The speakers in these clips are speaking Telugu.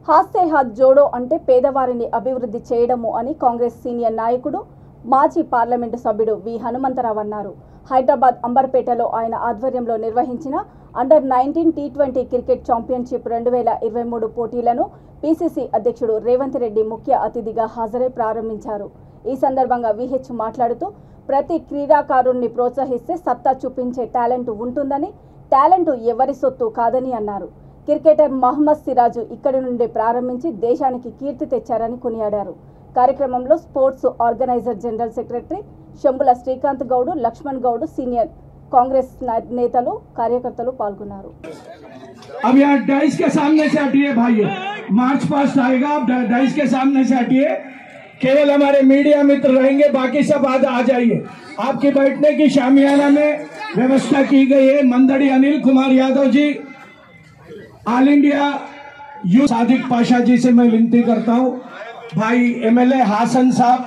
హాస్తే హాత్ జోడో అంటే పేదవారిని అభివృద్ధి చేయడము అని కాంగ్రెస్ సీనియర్ నాయకుడు మాజీ పార్లమెంటు సభ్యుడు వి హనుమంతరావు అన్నారు. హైదరాబాద్ అంబర్పేటలో ఆయన ఆధ్వర్యంలో నిర్వహించిన అండర్-19 టీ20 క్రికెట్ ఛాంపియన్షిప్ 2023 పోటీలను పీసీసీ అధ్యక్షుడు రేవంత్ రెడ్డి ముఖ్య అతిథిగా హాజరై ప్రారంభించారు. ఈ సందర్భంగా విహెచ్ మాట్లాడుతూ ప్రతి క్రీడాకారుణ్ణి ప్రోత్సహిస్తే సత్తా చూపించే టాలెంట్ ఉంటుందని, టాలెంట్ ఎవరి సొత్తు కాదని అన్నారు. క్రికెటర్ మహమ్మద్ సిరాజు ఇక్కడి నుండి ప్రారంభించి దేశానికి కీర్తి తెచ్చారని కొనియాడారు. కార్యక్రమంలో sports organizer general secretary Shambula Srikanth Goud, Lakshman Goud, senior Congress नेतालू कार्यकर्तालू पाल्गొన్నారు. अब यार डाइस के सामने से हटिए भाई, मार्च पास्ट आएगा, आप डाइस के सामने से हटिए. केवल हमारे मीडिया मित्र रहेंगे, बाकी सब आ जाइए. आपके बैठने की शामियाना में व्यवस्था की गई है. मंदड़ी अनिल कुमार यादव जी, ऑल इंडिया यू सादिक पाशा जी से मैं विनती करता हूँ. भाई एमएलए हासन साहब,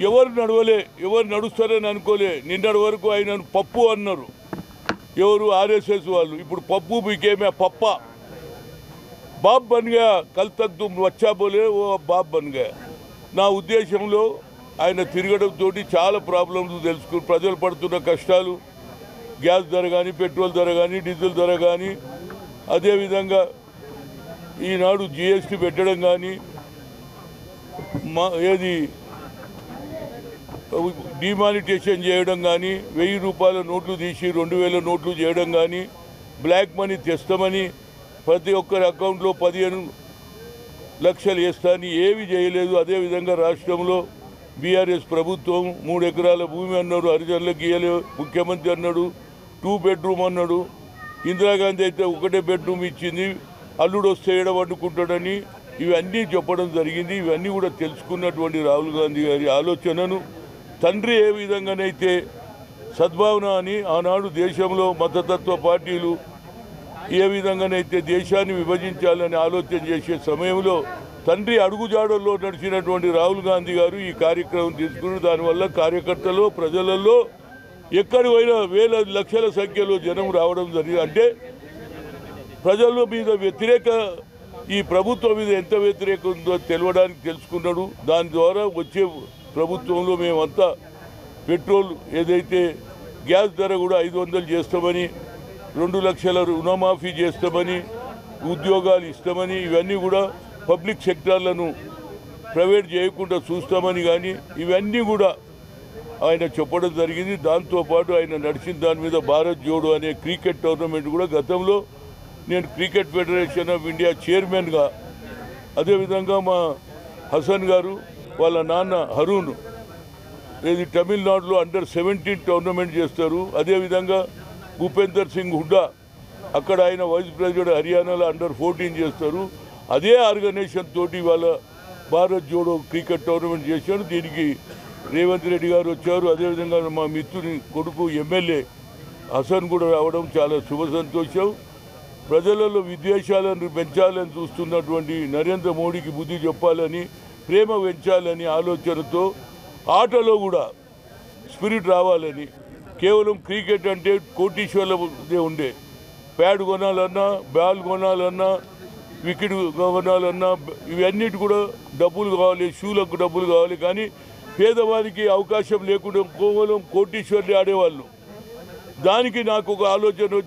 ఎవరు నడవలే, ఎవరు నడుస్తారని అనుకోలే. నిన్నటి వరకు ఆయన పప్పు అన్నారు ఎవరు, ఆర్ఎస్ఎస్ వాళ్ళు. ఇప్పుడు పప్పు బికేమే పప్ప. బాబ్ బన్ గయా, కల్ తక్ తుమ్ వచ్చా బోలే ఓ బాబ్ బన్ గయా. నా ఉద్దేశంలో ఆయన తిరగడంతో చాలా ప్రాబ్లమ్స్ తెలుసుకుని, ప్రజలు పడుతున్న కష్టాలు, గ్యాస్ ధర కానీ, పెట్రోల్ ధర కానీ, డీజిల్ ధర కానీ, అదేవిధంగా ఈనాడు జిఎస్టీ పెట్టడం కానీ, ఏది డిమానిటేషన్ చేయడం కానీ, 1000 రూపాయల నోట్లు తీసి 2000 నోట్లు చేయడం కానీ, బ్లాక్ మనీ తెస్తామని ప్రతి ఒక్కరి అకౌంట్లో 15 లక్షలు వేస్తామని ఏవి చేయలేదు. అదేవిధంగా రాష్ట్రంలో బీఆర్ఎస్ ప్రభుత్వం 3 ఎకరాల భూమి అన్నాడు, హరిజనులకు ఇయ్యలేదు. ముఖ్యమంత్రి అన్నాడు 2 బెడ్రూమ్ అన్నాడు. ఇందిరాగాంధీ అయితే 1 బెడ్రూమ్ ఇచ్చింది, అల్లుడు వస్తే ఏడవనుకుంటాడని ఇవన్నీ చెప్పడం జరిగింది. ఇవన్నీ కూడా తెలుసుకున్నటువంటి రాహుల్ గాంధీ గారి ఆలోచనను తండ్రి ఏ విధంగానైతే సద్భావన అని ఆనాడు దేశంలో మతతత్వ పార్టీలు ఏ విధంగానైతే దేశాన్ని విభజించాలని ఆలోచన చేసే సమయంలో తండ్రి అడుగుజాడల్లో నడిచినటువంటి రాహుల్ గాంధీ గారు ఈ కార్యక్రమం తీసుకుని, దానివల్ల కార్యకర్తలు, ప్రజలలో ఎక్కడి పోయినా వేల లక్షల సంఖ్యలో జనం రావడం జరిగింది. అంటే ప్రజల మీద వ్యతిరేక, ఈ ప్రభుత్వం మీద ఎంత వ్యతిరేకం ఉందో తెలవడానికి తెలుసుకున్నాడు. దాని ద్వారా వచ్చే ప్రభుత్వంలో మేమంతా పెట్రోల్ ఏదైతే గ్యాస్ ధర కూడా 500 చేస్తామని, 2 లక్షల రుణమాఫీ చేస్తామని, ఉద్యోగాలు ఇస్తామని, ఇవన్నీ కూడా పబ్లిక్ సెక్టార్లను ప్రైవేట్ చేయకుండా చూస్తామని కానీ ఇవన్నీ కూడా ఆయన చెప్పడం జరిగింది. దాంతోపాటు ఆయన నడిచిన దాని మీద భారత్ జోడో అనే క్రికెట్ టోర్నమెంట్ కూడా గతంలో నేను క్రికెట్ ఫెడరేషన్ ఆఫ్ ఇండియా చైర్మన్గా, అదేవిధంగా మా హసన్ గారు వాళ్ళ నాన్న హరూన్ ఇది తమిళనాడులో అండర్-17 టోర్నమెంట్ చేస్తారు. అదేవిధంగా భూపేందర్ సింగ్ హుడ్డా అక్కడ ఆయన వైస్ ప్రెసిడెంట్, హర్యానాలో అండర్-14 చేస్తారు. అదే ఆర్గనైజేషన్ తోటి వాళ్ళ భారత్ జోడో క్రికెట్ టోర్నమెంట్ చేశారు. దీనికి రేవంత్ రెడ్డి గారు వచ్చారు. అదేవిధంగా మా మిత్రుని కొడుకు ఎమ్మెల్యే హసన్ కూడా రావడం చాలా శుభ సంతోషం. ప్రజలలో విద్వేషాలను పెంచాలని చూస్తున్నటువంటి నరేంద్ర మోడీకి బుద్ధి చెప్పాలని, ప్రేమ పెంచాలని ఆలోచనతో ఆటలో కూడా స్పిరిట్ రావాలని, కేవలం క్రికెట్ అంటే కోటీశ్వర్లదే ఉండే, ప్యాడ్ కొనాలన్నా, బాల్ కొనాలన్నా, వికెట్ కొనాలన్నా ఇవన్నిటి కూడా డబ్బులు కావాలి, షూలకు డబ్బులు కావాలి. కానీ పేదవానికి అవకాశం లేకుండా కేవలం కోటీశ్వర్లు ఆడేవాళ్ళు. దానికి నాకు ఒక ఆలోచన